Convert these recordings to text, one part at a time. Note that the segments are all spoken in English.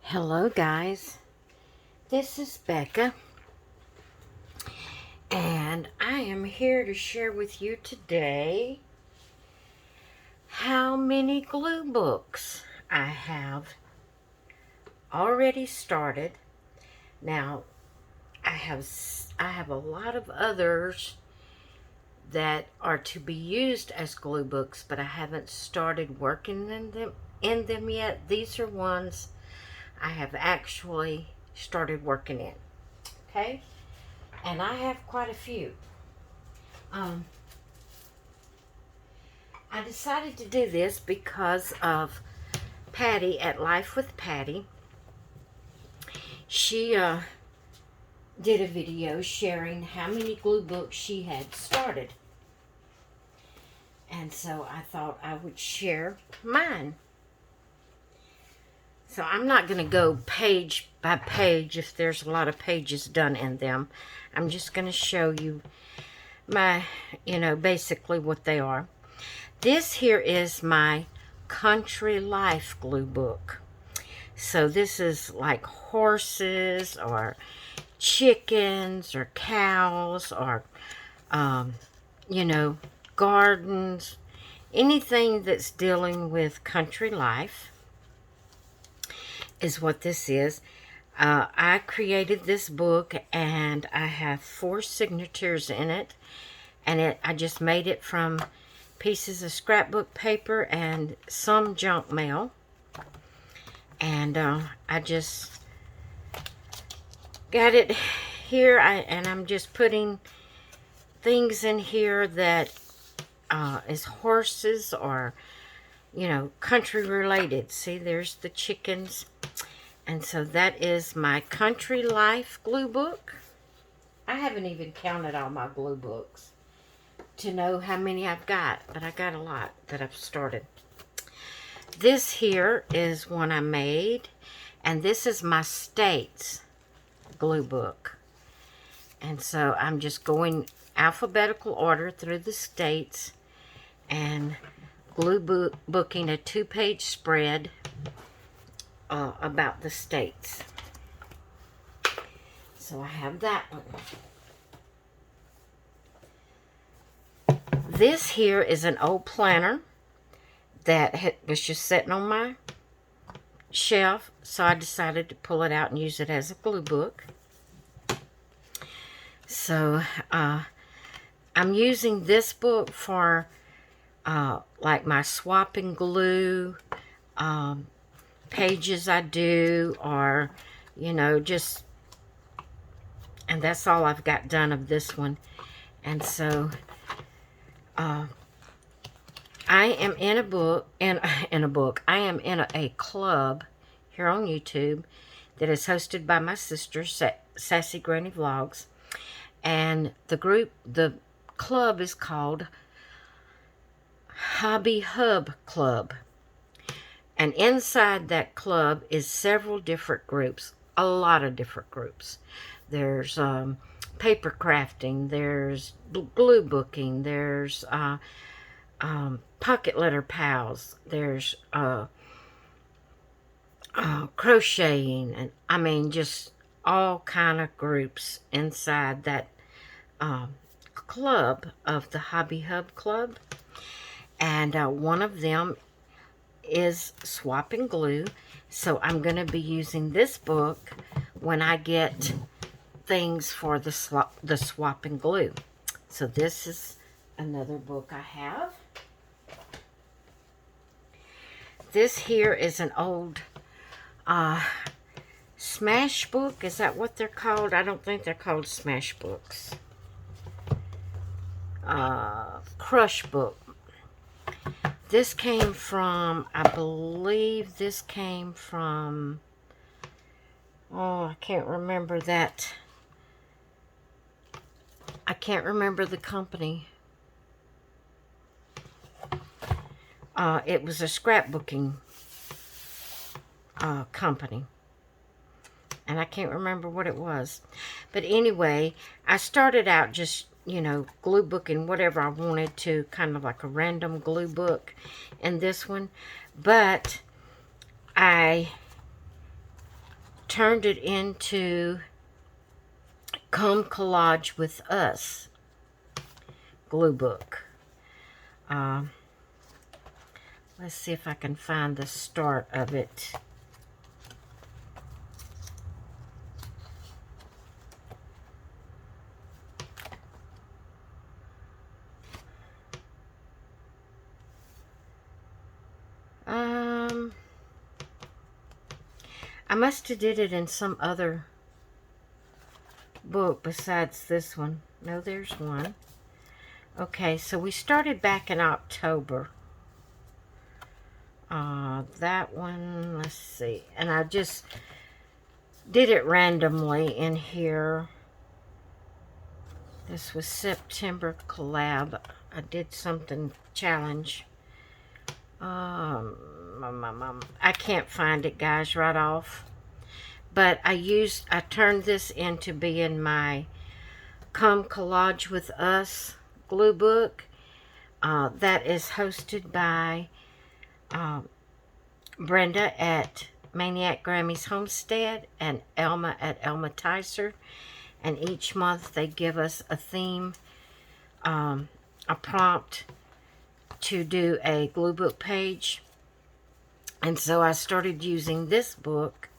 Hello guys, this is Becca and I am here to share with you today how many glue books I have already started. Now I have a lot of others that are to be used as glue books, but I haven't started working in them yet. These are ones I have actually started working in. Okay? And I have quite a few. I decided to do this because of Patty at Life with Patty. She did a video sharing how many glue books she had started. And so I thought I would share mine. So I'm not going to go page by page if there's a lot of pages done in them. I'm just going to show you my, basically what they are. This here is my Country Life glue book. So this is like horses or chickens or cows or, gardens. Anything that's dealing with country life is what this is. I created this book and I have 4 signatures in it. And I just made it from pieces of scrapbook paper and some junk mail. And I just got it here. And I'm just putting things in here that is horses or, country related. See, there's the chickens. And so that is my Country Life glue book. I haven't even counted all my glue books to know how many I've got, but I got a lot that I've started. This here is one I made, and this is my states glue book. And so I'm just going alphabetical order through the states and booking a 2-page spread about the states. So I have that one. This here is an old planner that was just sitting on my shelf, so I decided to pull it out and use it as a glue book. So I'm using this book for like my swapping glue pages I do, or just, and that's all I've got done of this one. And so I am in a book, I am in a club here on YouTube that is hosted by my sister, Sassy Granny Vlogs. And the club is called Hobby Hub Club. And inside that club is several different groups, a lot of different groups. There's paper crafting, there's glue booking, there's pocket letter pals, there's crocheting, and I mean just all kind of groups inside that club of the Hobby Hub Club. And one of them is swapping glue, so I'm going to be using this book when I get things for the swapping glue. So this is another book I have. This here is an old smash book. Is that what they're called? I don't think they're called smash books. Crush book. This came from, I believe this came from, oh, I can't remember that. I can't remember the company. It was a scrapbooking company. And I can't remember what it was. But anyway, I started out just, glue booking whatever I wanted to, kind of like a random glue book in this one. But I turned it into Come Collage with Us glue book. Let's see if I can find the start of it. I must have did it in some other book besides this one. No, there's one. Okay, so we started back in October. That one, let's see. And I just did it randomly in here. This was September collab. I did something challenge. I can't find it, guys, right off. But I turned this into being my Come Collage with Us glue book. That is hosted by Brenda at Maniac Grammy's Homestead and Elma at Elma Tyser. And each month they give us a theme, a prompt to do a glue book page. And so I started using this book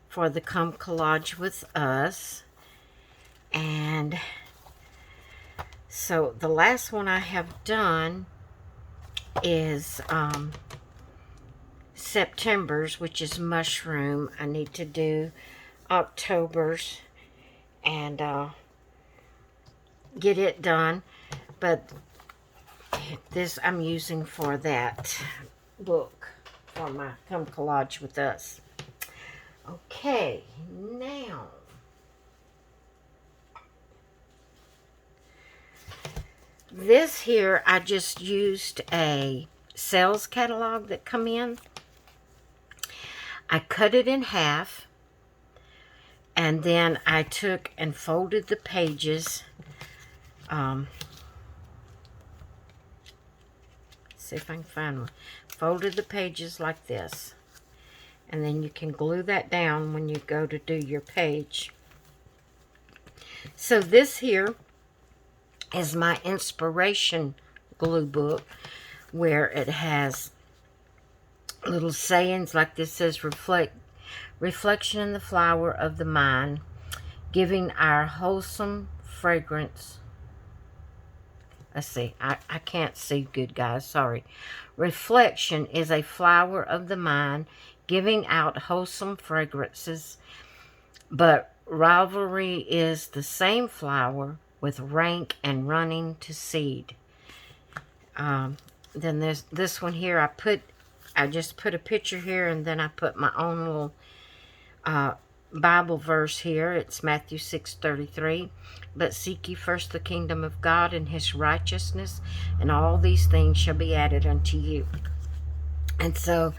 for the Come Collage with Us. And so the last one I have done is September's, which is mushroom. I need to do October's and get it done. But this I'm using for that book for my Come Collage with Us. Okay, now this here, I just used a sales catalog that come in. I cut it in half, and then I took and folded the pages. See if I can find one. Folded the pages like this. And then you can glue that down when you go to do your page. So this here is my inspiration glue book, where it has little sayings like this says, reflection in the flower of the mind, giving our wholesome fragrance. Let's see, I can't see good, guys, sorry. Reflection is a flower of the mind, giving out wholesome fragrances, but rivalry is the same flower with rank and running to seed. Then there's this one here. I just put a picture here, and then I put my own little Bible verse here. It's Matthew 6:33. But seek ye first the kingdom of God and his righteousness, and all these things shall be added unto you. And so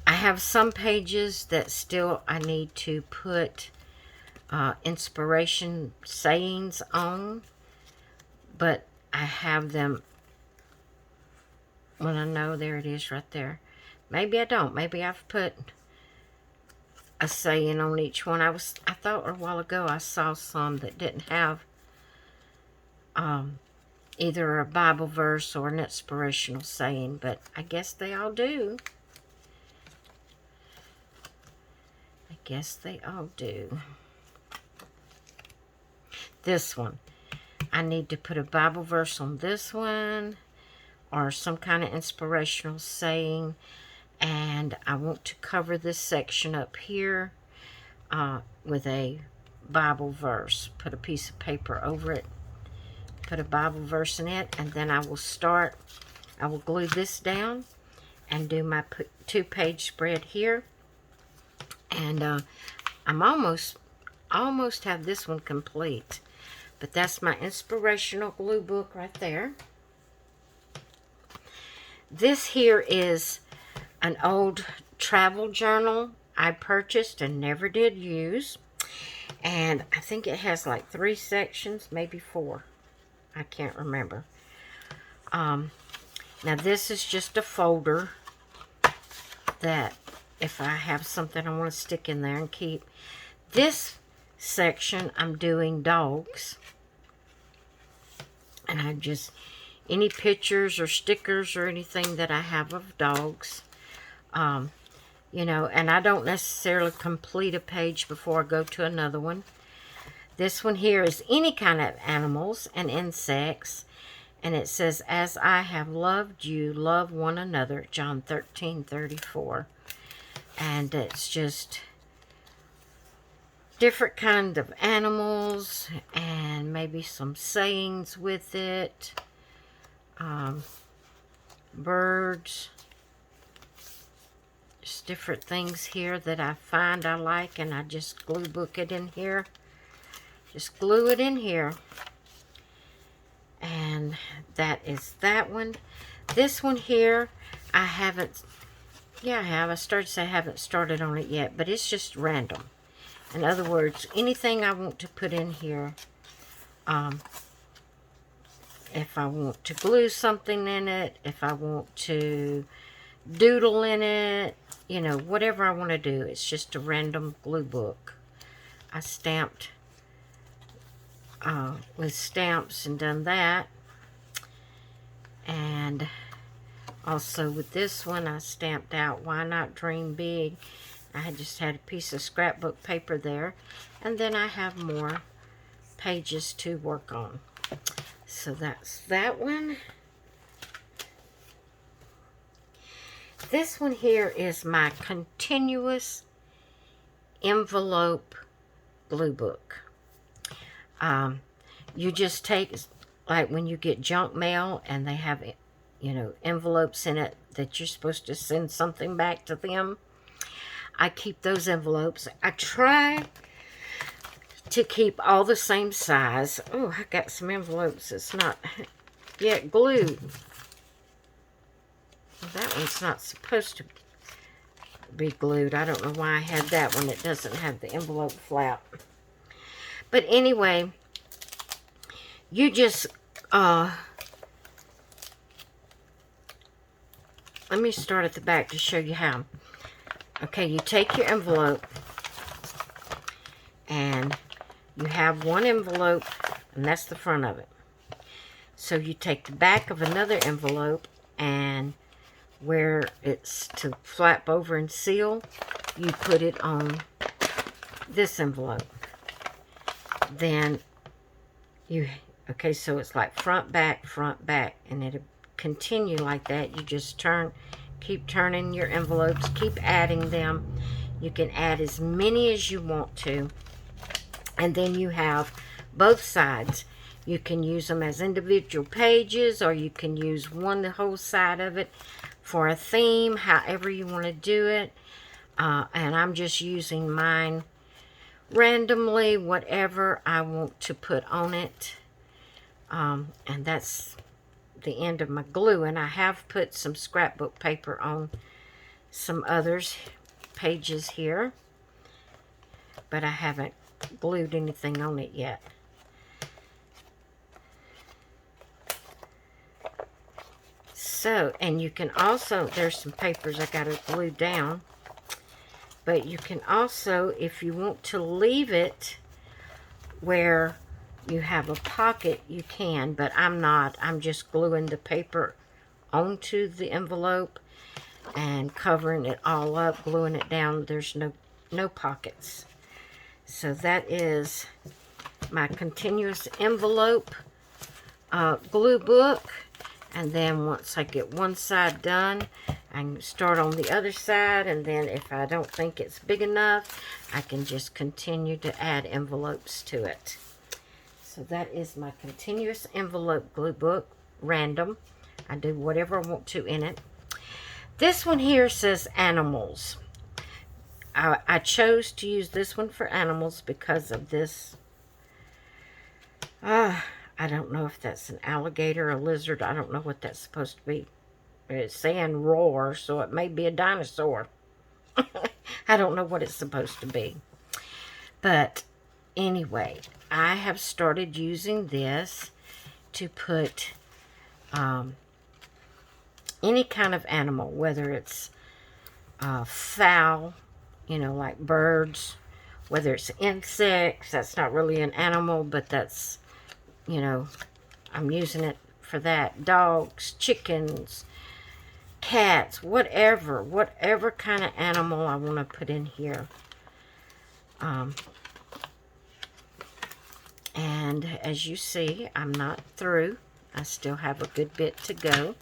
I have some pages that still I need to put inspiration sayings on, but I have them when I know. There it is right there. Maybe I don't. Maybe I've put a saying on each one. I thought a while ago I saw some that didn't have either a Bible verse or an inspirational saying, but I guess they all do. I guess they all do. This one, I need to put a Bible verse on this one, or some kind of inspirational saying. And I want to cover this section up here with a Bible verse. Put a piece of paper over it, put a Bible verse in it, and then I will glue this down and do my 2-page spread here. And I'm almost have this one complete. But that's my inspirational glue book right there. This here is an old travel journal I purchased and never did use. And I think it has like 3 sections, maybe 4. I can't remember. Now this is just a folder that if I have something I want to stick in there and keep. This section, I'm doing dogs. And I just, any pictures or stickers or anything that I have of dogs. You know, and I don't necessarily complete a page before I go to another one. This one here is any kind of animals and insects. And it says, as I have loved you, love one another. John 13:34. And it's just different kind of animals and maybe some sayings with it. Birds. Just different things here that I find I like, and I just glue book it in here. Just glue it in here. And that is that one. This one here, I haven't, yeah, I have. I started to say I haven't started on it yet, but it's just random. In other words, anything I want to put in here, if I want to glue something in it, if I want to doodle in it, you know, whatever I want to do. It's just a random glue book. I stamped with stamps and done that. And also with this one, I stamped out Why Not Dream Big. I had just had a piece of scrapbook paper there. And then I have more pages to work on. So that's that one. This one here is my continuous envelope glue book. You just take, like when you get junk mail and they have, you know, envelopes in it that you're supposed to send something back to them. I keep those envelopes. I try to keep all the same size. Oh, I got some envelopes that's not yet glued. That one's not supposed to be glued. I don't know why I had that one. It doesn't have the envelope flap. But anyway, you just, let me start at the back to show you how. Okay, you take your envelope, and you have one envelope, and that's the front of it. So you take the back of another envelope, and where it's to flap over and seal, you put it on this envelope. Then you, okay, so it's like front, back, and it'll continue like that. You just turn, keep turning your envelopes, keep adding them. You can add as many as you want to. And then you have both sides. You can use them as individual pages, or you can use the whole side of it for a theme, however you want to do it. And I'm just using mine randomly, whatever I want to put on it. And that's the end of my glue. And I have put some scrapbook paper on some others pages here, but I haven't glued anything on it yet. So, and you can also, there's some papers I got to glue down, but you can also, if you want to leave it where you have a pocket, you can, but I'm not. I'm just gluing the paper onto the envelope and covering it all up, gluing it down. There's no pockets. So that is my continuous envelope glue book. And then once I get one side done, I can start on the other side. And then if I don't think it's big enough, I can just continue to add envelopes to it. So that is my continuous envelope glue book, random. I do whatever I want to in it. This one here says animals. I chose to use this one for animals because of this. I don't know if that's an alligator, a lizard. I don't know what that's supposed to be. It's saying roar, so it may be a dinosaur. I don't know what it's supposed to be. But anyway, I have started using this to put any kind of animal, whether it's fowl, you know, like birds, whether it's insects. That's not really an animal, but that's, you know, I'm using it for that. Dogs, chickens, cats, whatever kind of animal I want to put in here. And as you see, I'm not through. I still have a good bit to go.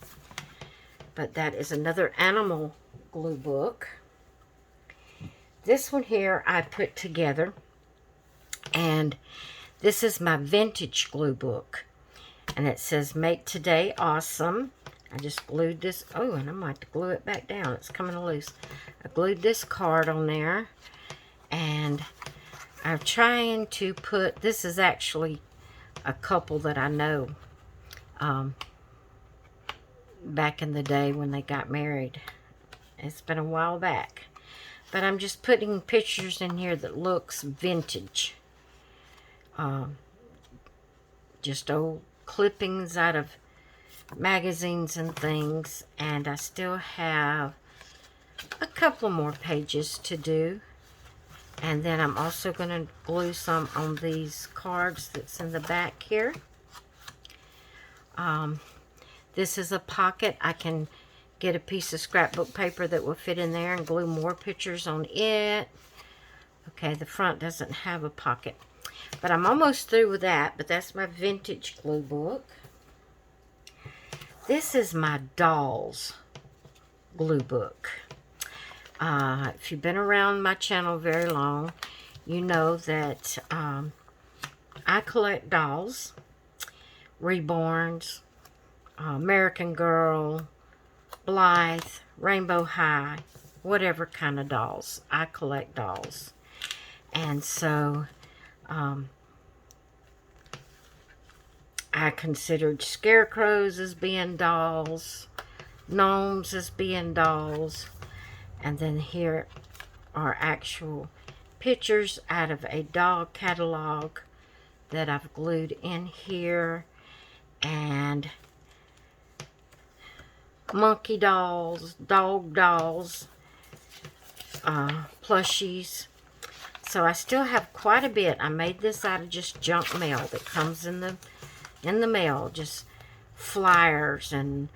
But that is another animal glue book. This one here I put together, and this is my vintage glue book. And it says, "Make today awesome." I just glued this. Oh, and I'm going to glue it back down. It's coming loose. I glued this card on there. And I'm trying to put, this is actually a couple that I know back in the day when they got married. It's been a while back. But I'm just putting pictures in here that looks vintage. Just old clippings out of magazines and things. And I still have a couple more pages to do. And then I'm also going to glue some on these cards that's in the back here. This is a pocket. I can get a piece of scrapbook paper that will fit in there and glue more pictures on it. Okay, the front doesn't have a pocket. But I'm almost through with that, but that's my vintage glue book. This is my dolls glue book. If you've been around my channel very long, you know that I collect dolls, Reborns, American Girl, Blythe, Rainbow High, whatever kind of dolls. I collect dolls. And so I considered scarecrows as being dolls, gnomes as being dolls. And then here are actual pictures out of a dog catalog that I've glued in here. And monkey dolls, dog dolls, plushies. So I still have quite a bit. I made this out of just junk mail that comes in the mail. Just flyers and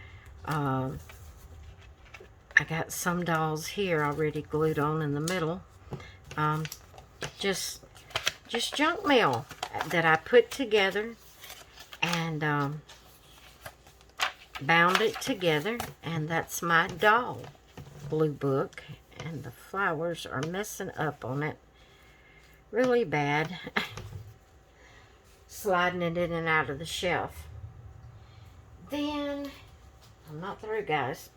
I got some dolls here already glued on in the middle. Just junk mail that I put together and bound it together. And that's my doll glue book. And the flowers are messing up on it really bad. Sliding it in and out of the shelf. Then, I'm not through, guys.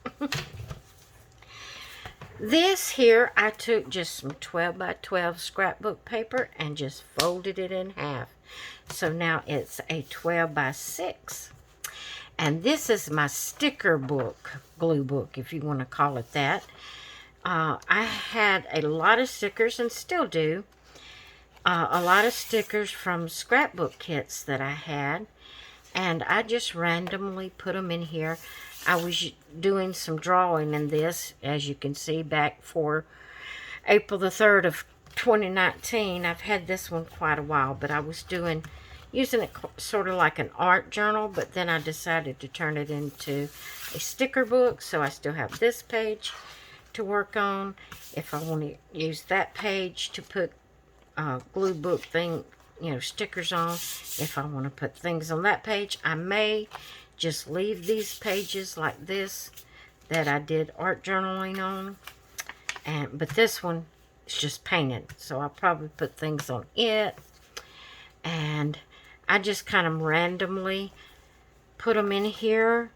This here, I took just some 12 by 12 scrapbook paper and just folded it in half. So now it's a 12 by 6. And this is my sticker book, glue book, if you want to call it that. I had a lot of stickers, and still do, a lot of stickers from scrapbook kits that I had. And I just randomly put them in here. I was doing some drawing in this, as you can see, back for April the 3rd of 2019. I've had this one quite a while, but I was using it sort of like an art journal, but then I decided to turn it into a sticker book, so I still have this page to work on. If I want to use that page to put glue book thing, you know, stickers on. If I want to put things on that page, I may just leave these pages like this that I did art journaling on. But this one is just painted, so I'll probably put things on it. And I just kind of randomly put them in here.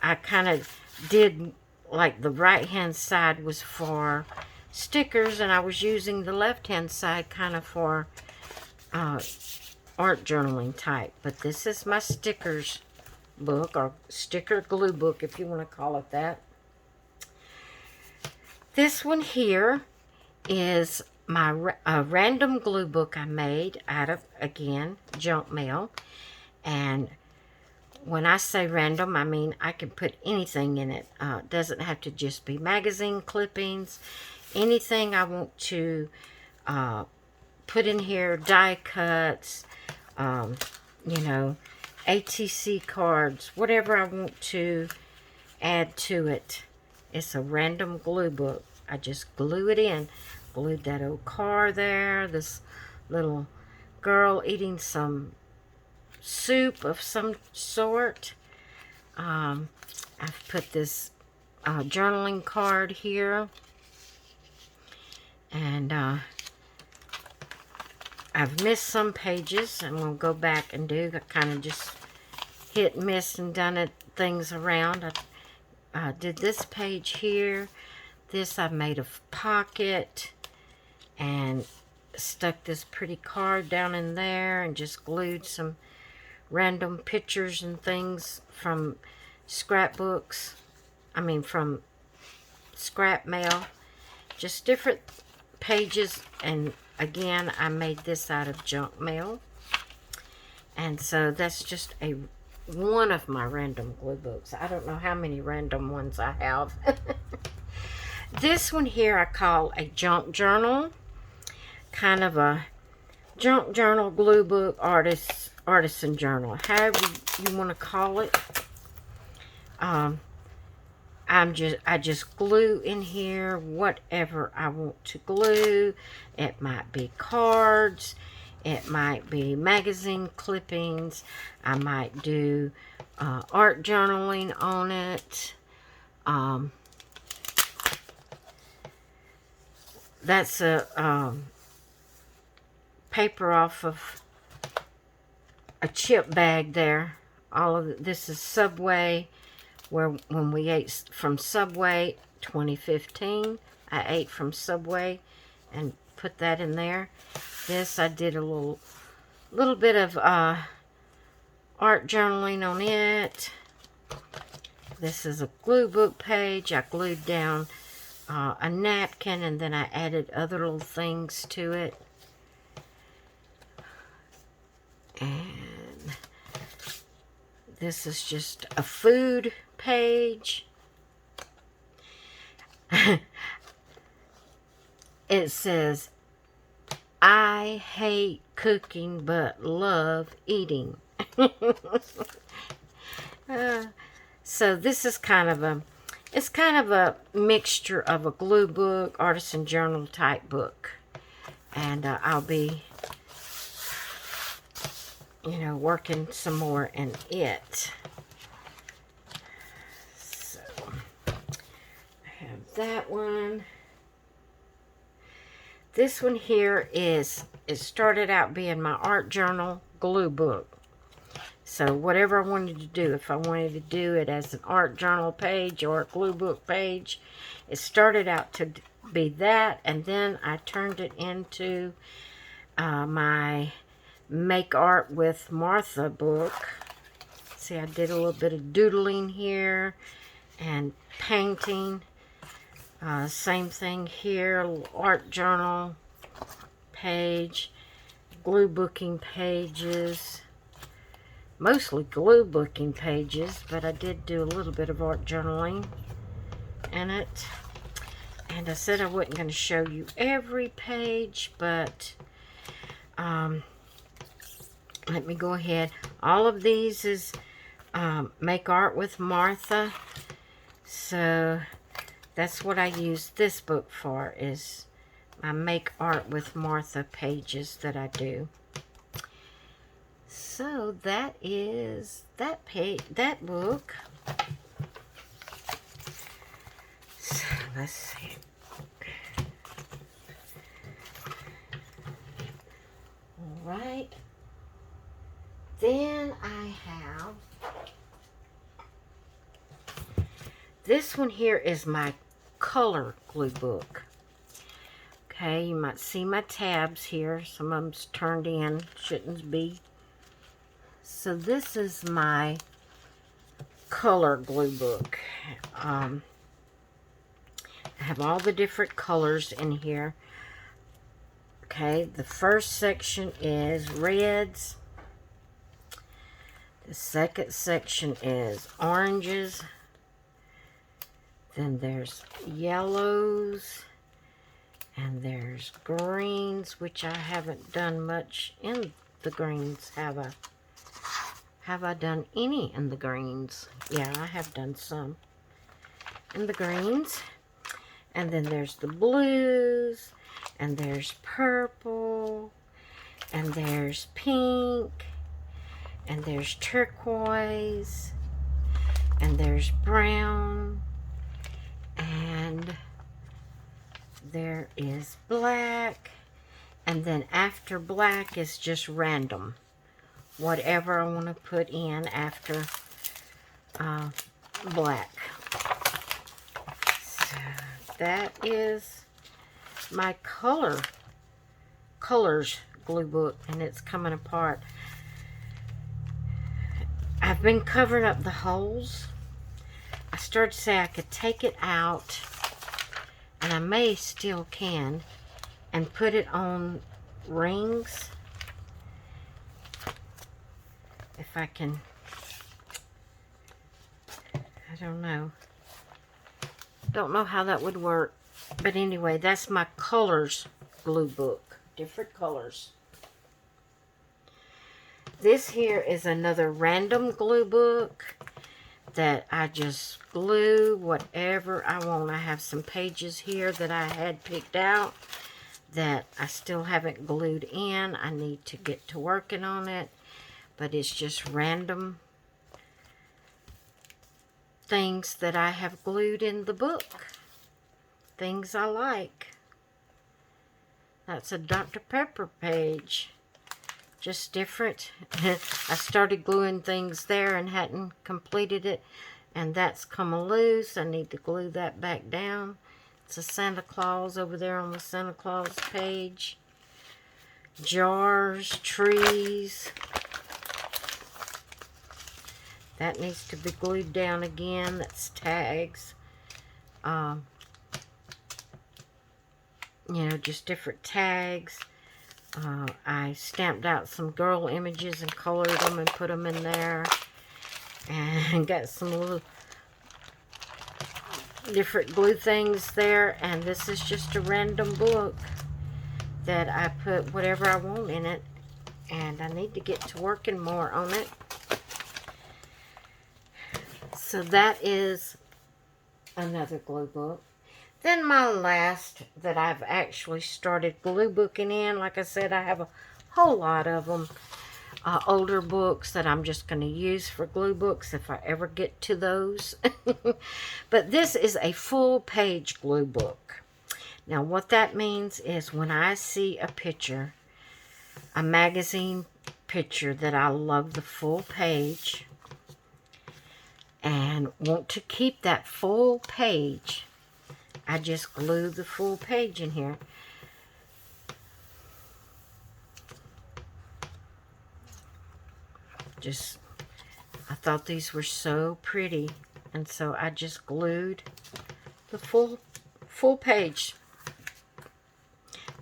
I kind of did, like, the right hand side was for stickers, and I was using the left hand side kind of for art journaling type. But this is my stickers book, or sticker glue book, if you want to call it that. This one here is my random glue book I made out of, again, junk mail. And when I say random, I mean I can put anything in it. It doesn't have to just be magazine clippings. Anything I want to put in here, die cuts, you know, ATC cards, whatever I want to add to it. It's a random glue book. I just glue it in. Glued that old car there, this little girl eating some soup of some sort. I've put this journaling card here, and I've missed some pages. I'm going to go back and do kind of just hit and miss and done it things around. I did this page here. This I made a pocket and stuck this pretty card down in there and just glued some random pictures and things from scrapbooks. I mean from scrap mail. Just different pages, and again I made this out of junk mail. And so that's just one of my random glue books. I don't know how many random ones I have. This one here I call a junk journal. Kind of a junk journal, glue book, artisan journal. However you want to call it. I just glue in here whatever I want to glue. It might be cards. It might be magazine clippings. I might do art journaling on it. That's a paper off of a chip bag there. All of this is Subway, when we ate from Subway 2015. I ate from Subway and put that in there. This I did a little bit of art journaling on it. This is a glue book page. I glued down a napkin, and then I added other little things to it. And this is just a food page. It says, I hate cooking but love eating. So this is kind of a mixture of a glue book, artisan journal type book. And I'll be, working some more in it. So I have that one. This one here it started out being my art journal glue book. So whatever I wanted to do, if I wanted to do it as an art journal page or a glue book page, it started out to be that, and then I turned it into my Make Art with Martha book. See, I did a little bit of doodling here and painting. Same thing here, art journal page, glue booking pages, mostly glue booking pages, but I did do a little bit of art journaling in it. And I said I wasn't going to show you every page, but let me go ahead. All of these is Make Art with Martha, so that's what I use this book for, is my Make Art with Martha pages that I do. So that is that book. So let's see. All right. Then I have this one here is my color glue book. Okay, you might see my tabs here. Some of them's turned in, shouldn't be. So this is my color glue book. I have all the different colors in here. Okay, the first section is reds. The second section is oranges. Then there's yellows. And there's greens, which I haven't done much in the greens, have I? Have I done any in the greens? Yeah, I have done some in the greens. And then there's the blues, and there's purple, and there's pink, and there's turquoise, and there's brown, and there is black, and then after black is just random. Whatever I want to put in after black. So that is my colors glue book, and it's coming apart. I've been covering up the holes. I started to say I could take it out, and I may still can, and put it on rings. If I can, I don't know. Don't know how that would work. But anyway, that's my colors glue book. Different colors. This here is another random glue book that I just glue whatever I want. I have some pages here that I had picked out that I still haven't glued in. I need to get to working on it. But it's just random things that I have glued in the book. Things I like. That's a Dr. Pepper page. Just different. I started gluing things there and hadn't completed it. And that's come loose. I need to glue that back down. It's a Santa Claus over there on the Santa Claus page. Jars, trees. That needs to be glued down again. That's tags. You know, just different tags. I stamped out some girl images and colored them and put them in there. And got some little different glue things there. And this is just a random book that I put whatever I want in it. And I need to get to working more on it. So that is another glue book. Then my last that I've actually started glue booking in. Like I said, I have a whole lot of them. Older books that I'm just going to use for glue books if I ever get to those. But this is a full page glue book. Now what that means is when I see a picture, a magazine picture that I love the full page, and want to keep that full page, I just glue the full page in here. I thought these were so pretty, and so I just glued the full page.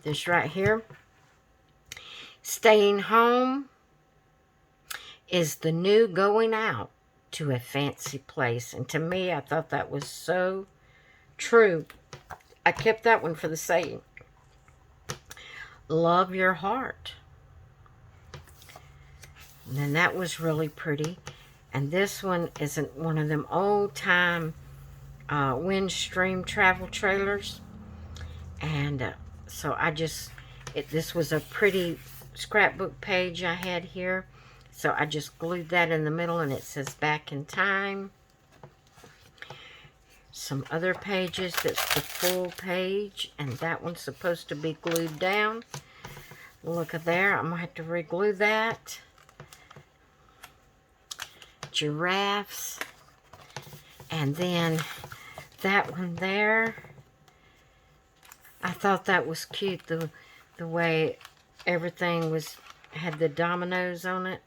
This right here, staying home is the new going out to a fancy place. And to me, I thought that was so true. I kept that one for the saying. Love your heart. And then that was really pretty. And this one isn't one of them old time Windstream travel trailers. And so I just, this was a pretty scrapbook page I had here. So I just glued that in the middle, and it says Back in Time. Some other pages, that's the full page, and that one's supposed to be glued down. Look at there, I'm going to have to re-glue that. Giraffes. And then that one there. I thought that was cute, the way everything had the dominoes on it.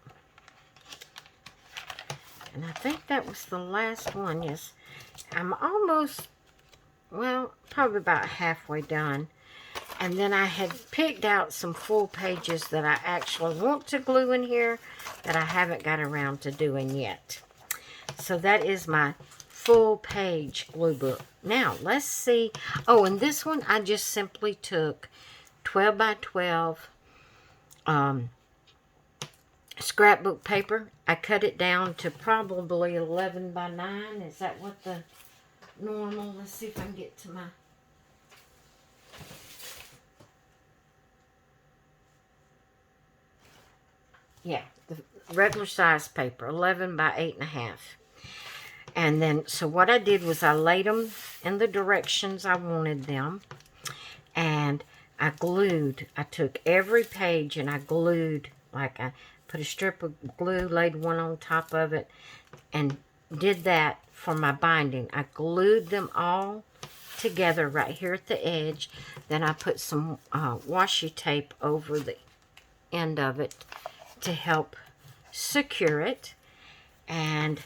And I think that was the last one, yes. I'm almost, well, probably about halfway done. And then I had picked out some full pages that I actually want to glue in here that I haven't got around to doing yet. So that is my full page glue book. Now, let's see. Oh, and this one I just simply took 12 by 12 scrapbook paper. I cut it down to probably 11 by 9. Is that what the normal? Let's see if I can get to my... Yeah, the regular size paper, 11 by 8.5. And then, so what I did was I laid them in the directions I wanted them. And I glued. I took every page and I glued, like I put a strip of glue, laid one on top of it, and did that for my binding. I glued them all together right here at the edge. Then I put some washi tape over the end of it to help secure it. And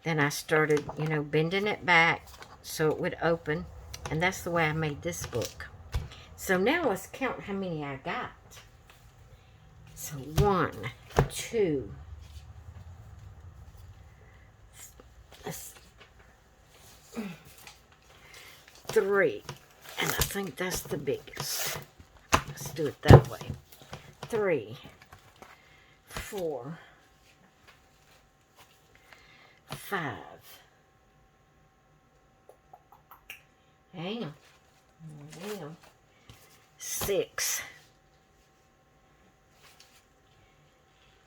then I started, you know, bending it back so it would open. And that's the way I made this book. So now let's count how many I got. So 1, 2, 3, and I think that's the biggest. Let's do it that way. 3, 4, 5. Hang on. 6,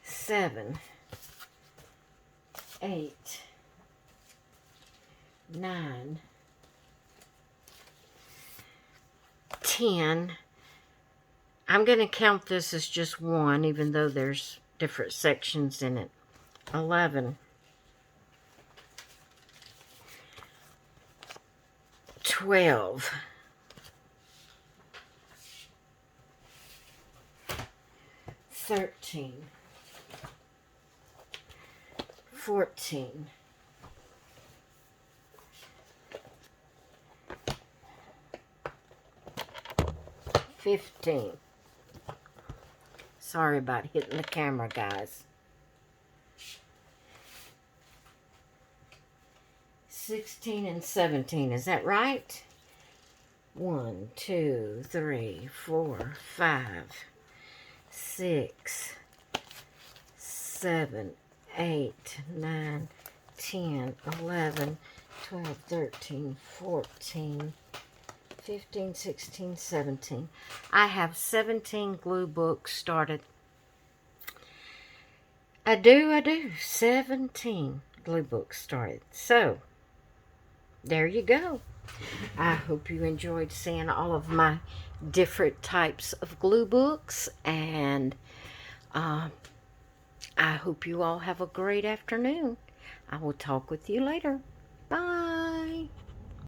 7, 8, 9, 10. I'm going to count this as just one, even though there's different sections in it. 11, 12, 13, 14, 15. Sorry about hitting the camera, guys. 16 and 17, is that right? 1, 2, 3, 4, 5, 6, 7, 8, 9, 10, 11, 12, 13, 14, 15, 16, 17. I have 17 glue books started. I do. 17 glue books started. So, there you go. I hope you enjoyed seeing all of my different types of glue books. And I hope you all have a great afternoon. I will talk with you later. Bye.